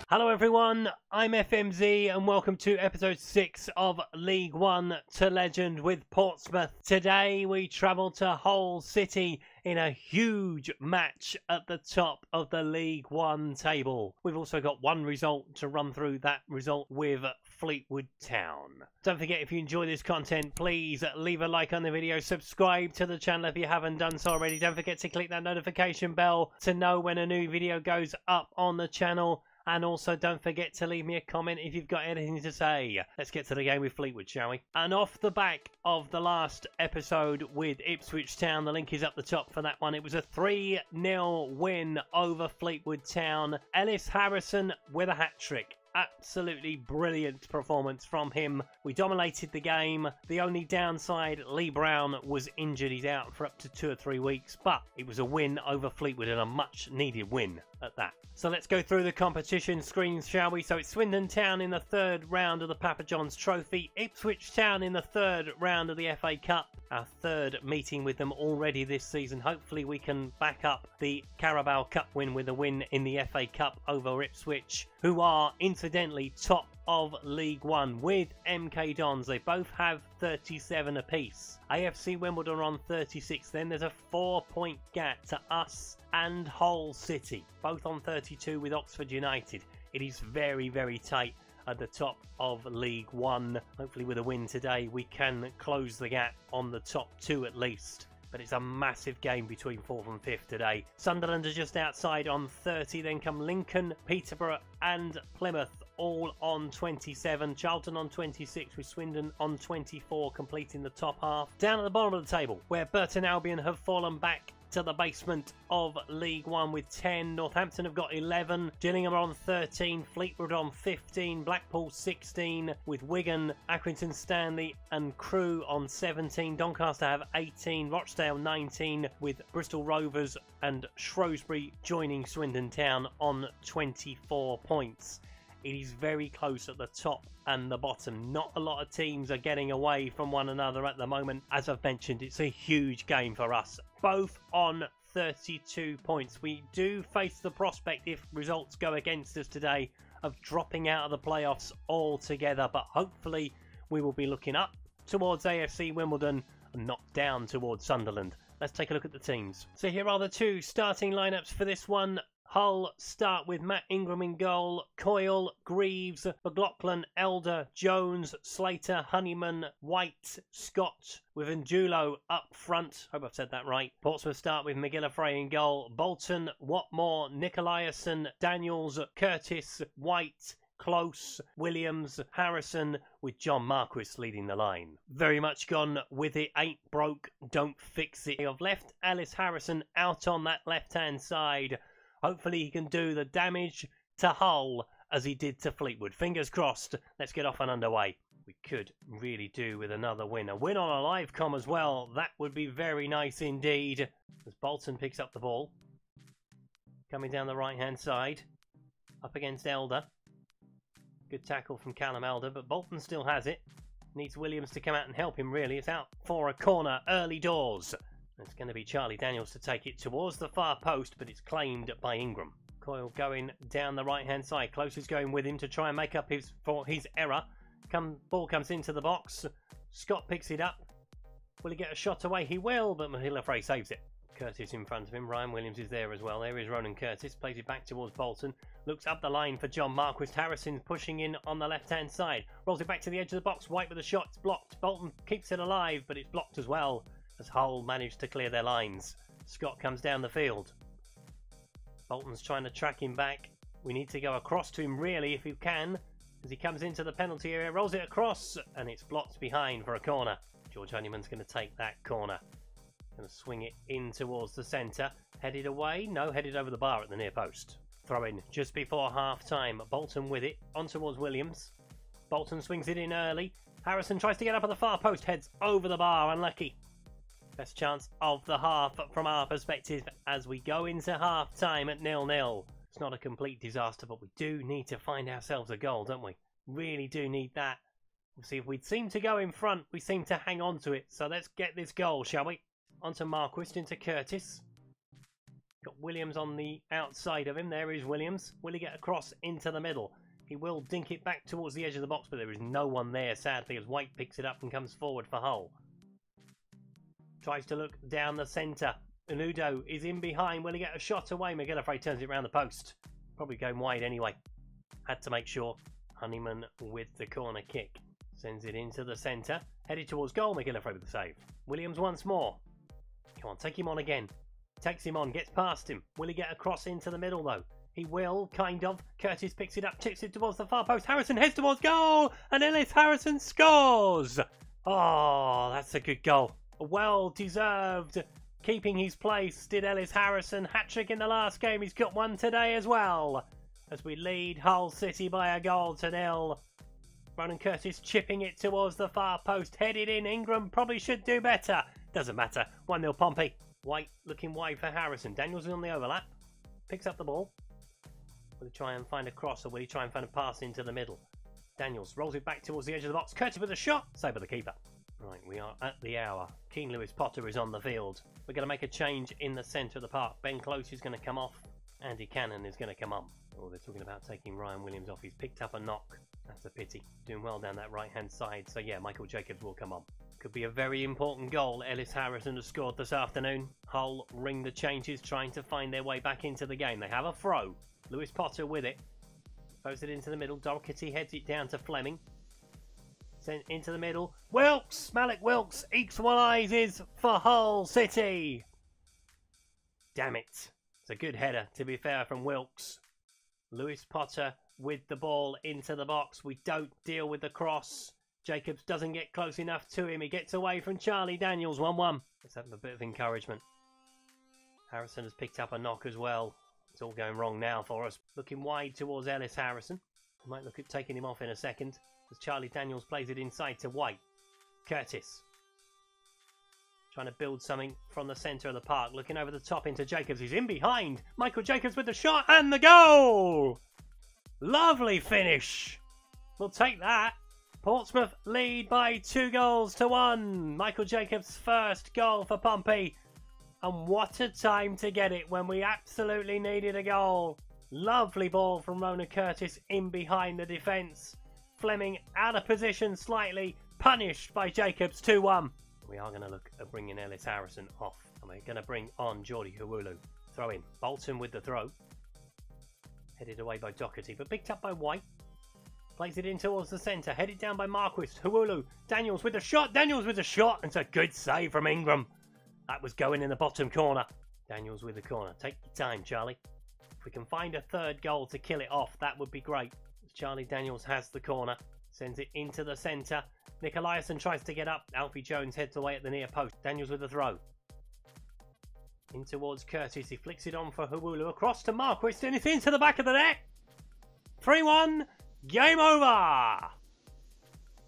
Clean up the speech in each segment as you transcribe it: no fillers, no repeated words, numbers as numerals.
Hello everyone, I'm FMZ and welcome to episode 6 of League One to Legend with Portsmouth. Today we travel to Hull City in a huge match at the top of the League One table. We've also got one result to run through, that result with Fleetwood Town. Don't forget, if you enjoy this content, please leave a like on the video, subscribe to the channel if you haven't done so already. Don't forget to click that notification bell to know when a new video goes up on the channel. And also don't forget to leave me a comment if you've got anything to say. Let's get to the game with Fleetwood, shall we? And off the back of the last episode with Ipswich Town, the link is up the top for that one. It was a 3-0 win over Fleetwood Town. Ellis Harrison with a hat-trick. Absolutely brilliant performance from him. We dominated the game. The only downside, Lee Brown was injured. He's out for up to 2 or 3 weeks. But it was a win over Fleetwood and a much-needed win at that. So let's go through the competition screens, shall we? So it's Swindon Town in the 3rd round of the Papa John's Trophy. Ipswich Town in the 3rd round of the FA Cup. Our 3rd meeting with them already this season. Hopefully we can back up the Carabao Cup win with a win in the FA Cup over Ipswich, who are incidentally top of League One with MK Dons. They both have 37 apiece. AFC Wimbledon are on 36. Then there's a 4-point gap to us and Hull City, both on 32 with Oxford United. It is very, very tight at the top of League One. Hopefully with a win today we can close the gap on the top 2 at least. But it's a massive game between 4th and 5th today. Sunderland are just outside on 30. Then come Lincoln, Peterborough and Plymouth, all on 27. Charlton on 26 with Swindon on 24, completing the top half. Down at the bottom of the table, where Burton Albion have fallen back to the basement of League One with 10. Northampton have got 11. Gillingham are on 13. Fleetwood on 15. Blackpool 16 with Wigan, Accrington Stanley and Crewe on 17. Doncaster have 18. Rochdale 19 with Bristol Rovers and Shrewsbury joining Swindon Town on 24 points. It is very close at the top and the bottom. Not a lot of teams are getting away from one another at the moment. As I've mentioned, it's a huge game for us. Both on 32 points. We do face the prospect, if results go against us today, of dropping out of the playoffs altogether. But hopefully we will be looking up towards AFC Wimbledon and not down towards Sunderland. Let's take a look at the teams. So here are the 2 starting lineups for this one. Hull start with Matt Ingram in goal, Coyle, Greaves, McLaughlin, Elder, Jones, Slater, Honeyman, White, Scott, with Angulo up front. Hope I've said that right. Portsmouth start with McGillivray in goal, Bolton, Watmore, Nicolaisen, Daniels, Curtis, White, Close, Williams, Harrison, with John Marquis leading the line. Very much gone with it. Ain't broke, don't fix it. I've left Ellis Harrison out on that left-hand side. Hopefully he can do the damage to Hull as he did to Fleetwood. Fingers crossed. Let's get off and underway. We could really do with another win. A win on a live comm as well. That would be very nice indeed. As Bolton picks up the ball. Coming down the right-hand side. Up against Elder. Good tackle from Callum Elder, but Bolton still has it. Needs Williams to come out and help him, really. It's out for a corner early doors. It's going to be Charlie Daniels to take it towards the far post, but it's claimed by Ingram. Coyle going down the right-hand side. Close is going with him to try and make up for his error. Ball comes into the box. Scott picks it up. Will he get a shot away? He will, but McGillivray saves it. Curtis in front of him. Ryan Williams is there as well. There is Ronan Curtis. Plays it back towards Bolton. Looks up the line for John Marquis. Harrison's pushing in on the left-hand side. Rolls it back to the edge of the box. White with a shot. It's blocked. Bolton keeps it alive, but it's blocked as well, as Hull managed to clear their lines. Scott comes down the field. Bolton's trying to track him back. We need to go across to him, really, if you can, as he comes into the penalty area, rolls it across, and it's blocked behind for a corner. George Honeyman's going to take that corner. Going to swing it in towards the centre. Headed away? No, headed over the bar at the near post. Throw in just before half-time. Bolton with it, on towards Williams. Bolton swings it in early. Harrison tries to get up at the far post, heads over the bar, unlucky. Best chance of the half from our perspective as we go into half-time at 0-0. It's not a complete disaster, but we do need to find ourselves a goal, don't we? Really do need that. See, if we seem to go in front, we seem to hang on to it. So let's get this goal, shall we? On to Marquis, into Curtis. Got Williams on the outside of him. There is Williams. Will he get across into the middle? He will dink it back towards the edge of the box, but there is no one there, sadly, as White picks it up and comes forward for Hull. Tries to look down the centre. Unudo is in behind. Will he get a shot away? McGillivray turns it round the post. Probably going wide anyway. Had to make sure. Honeyman with the corner kick. Sends it into the centre. Headed towards goal. McGillivray with the save. Williams once more. Come on, take him on again. Takes him on, gets past him. Will he get across into the middle though? He will, kind of. Curtis picks it up, tips it towards the far post. Harrison heads towards goal, and Ellis Harrison scores. Oh, that's a good goal. Well deserved. Keeping his place, did Ellis Harrison. Hat-trick in the last game. He's got one today as well. As we lead Hull City by a goal to 0. Ronan Curtis chipping it towards the far post. Headed in. Ingram probably should do better. Doesn't matter. 1-0 Pompey. White looking wide for Harrison. Daniels is on the overlap. Picks up the ball. Will he try and find a cross, or will he try and find a pass into the middle? Daniels rolls it back towards the edge of the box. Curtis with a shot. Save by the keeper. Right, we are at the hour. King Lewis Potter is on the field. We're going to make a change in the centre of the park. Ben Close is going to come off. Andy Cannon is going to come on. Oh, they're talking about taking Ryan Williams off. He's picked up a knock. That's a pity. Doing well down that right-hand side. So, yeah, Michael Jacobs will come on. Could be a very important goal. Ellis Harrison has scored this afternoon. Hull ring the changes, trying to find their way back into the game. They have a throw. Lewis Potter with it. Throws it into the middle. Doherty heads it down to Fleming. Sent into the middle. Wilkes! Malik Wilkes equalises for Hull City. Damn it. It's a good header, to be fair, from Wilkes. Lewis Potter with the ball into the box. We don't deal with the cross. Jacobs doesn't get close enough to him. He gets away from Charlie Daniels. 1-1. Let's have a bit of encouragement. Harrison has picked up a knock as well. It's all going wrong now for us. Looking wide towards Ellis Harrison. We might look at taking him off in a second, as Charlie Daniels plays it inside to White. Curtis. Trying to build something from the centre of the park. Looking over the top into Jacobs. He's in behind. Michael Jacobs with the shot and the goal! Lovely finish. We'll take that. Portsmouth lead by 2-1. Michael Jacobs' first goal for Pompey. And what a time to get it when we absolutely needed a goal. Lovely ball from Ronan Curtis in behind the defence. Fleming out of position slightly. Punished by Jacobs. 2-1. We are going to look at bringing Ellis Harrison off. And we're going to bring on Geordie Huwulu. Throw in. Bolton with the throw. Headed away by Doherty, but picked up by White. Plays it in towards the centre. Headed down by Marquis. Huwulu. Daniels with a shot. Daniels with a shot. And it's a good save from Ingram. That was going in the bottom corner. Daniels with the corner. Take your time, Charlie. If we can find a third goal to kill it off, that would be great. Charlie Daniels has the corner. Sends it into the centre. Nick Eliasson tries to get up. Alfie Jones heads away at the near post. Daniels with the throw. In towards Curtis. He flicks it on for Huwulu. Across to Marquis. And it's into the back of the net. 3-1. Game over.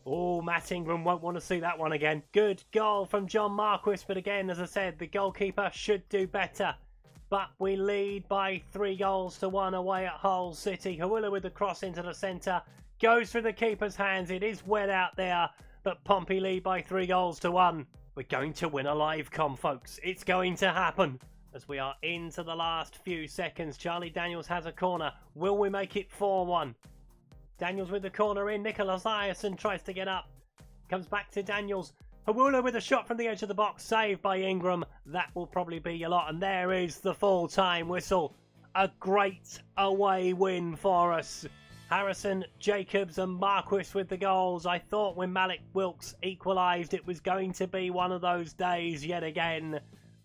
Oh, Matt Ingram won't want to see that one again. Good goal from John Marquis. But again, as I said, the goalkeeper should do better. But we lead by 3-1 away at Hull City. Huwulu with the cross into the centre. Goes through the keeper's hands. It is wet out there. But Pompey lead by 3-1. We're going to win a live comm, folks. It's going to happen. As we are into the last few seconds. Charlie Daniels has a corner. Will we make it 4-1? Daniels with the corner in. Nicholas Eliasson tries to get up. Comes back to Daniels. Huwulu with a shot from the edge of the box. Saved by Ingram. That will probably be a lot. And there is the full-time whistle. A great away win for us. Harrison, Jacobs and Marquis with the goals. I thought when Malik Wilkes equalised it was going to be one of those days yet again.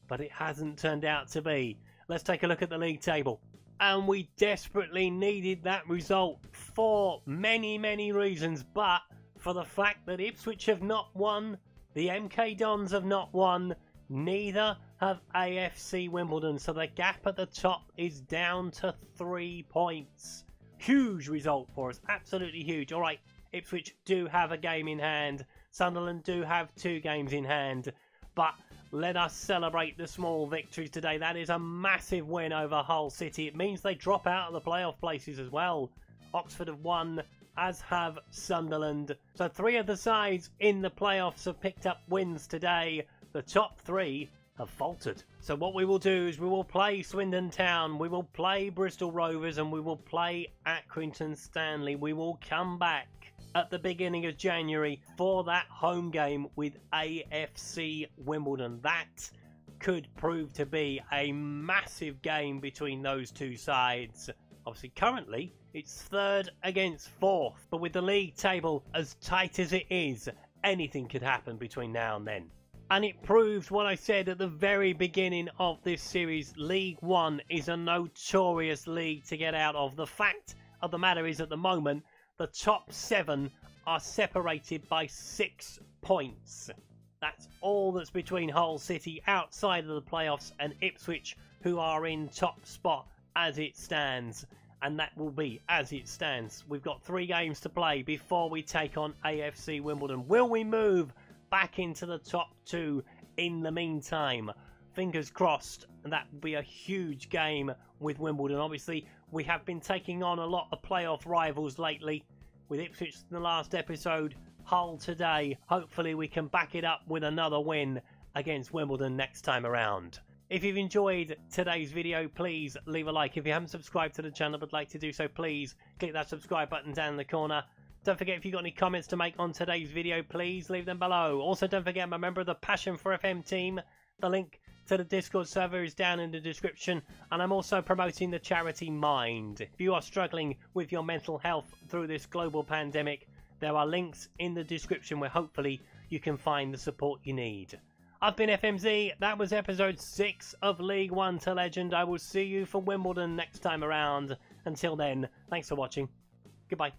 But it hasn't turned out to be. Let's take a look at the league table. And we desperately needed that result for many, many reasons. But for the fact that Ipswich have not won, the MK Dons have not won, neither have AFC Wimbledon. So the gap at the top is down to 3 points. Huge result for us. Absolutely huge. All right, Ipswich do have a game in hand. Sunderland do have 2 games in hand. But let us celebrate the small victories today. That is a massive win over Hull City. It means they drop out of the playoff places as well. Oxford have won, as have Sunderland. So 3 of the sides in the playoffs have picked up wins today. The top 3 have faltered. So what we will do is we will play Swindon Town, we will play Bristol Rovers, and we will play Accrington Stanley. We will come back at the beginning of January for that home game with AFC Wimbledon. That could prove to be a massive game between those two sides. Obviously, currently, it's third against fourth, but with the league table as tight as it is, anything could happen between now and then. And it proves what I said at the very beginning of this series. League One is a notorious league to get out of. The fact of the matter is, at the moment, the top 7 are separated by 6 points. That's all that's between Hull City outside of the playoffs and Ipswich, who are in top spot as it stands. And that will be as it stands. We've got 3 games to play before we take on AFC Wimbledon. Will we move back into the top 2 in the meantime? Fingers crossed. And that will be a huge game with Wimbledon. Obviously, we have been taking on a lot of playoff rivals lately, with Ipswich in the last episode, Hull today. Hopefully we can back it up with another win against Wimbledon next time around. If you've enjoyed today's video, please leave a like. If you haven't subscribed to the channel but like to do so, please click that subscribe button down in the corner. Don't forget, if you've got any comments to make on today's video, please leave them below. Also, don't forget, I'm a member of the Passion for FM team. The link to the Discord server is down in the description, and I'm also promoting the charity Mind. If you are struggling with your mental health through this global pandemic, there are links in the description where hopefully you can find the support you need. I've been FMZ. That was episode 6 of League One to Legend. I will see you for Wimbledon next time around. Until then, thanks for watching. Goodbye.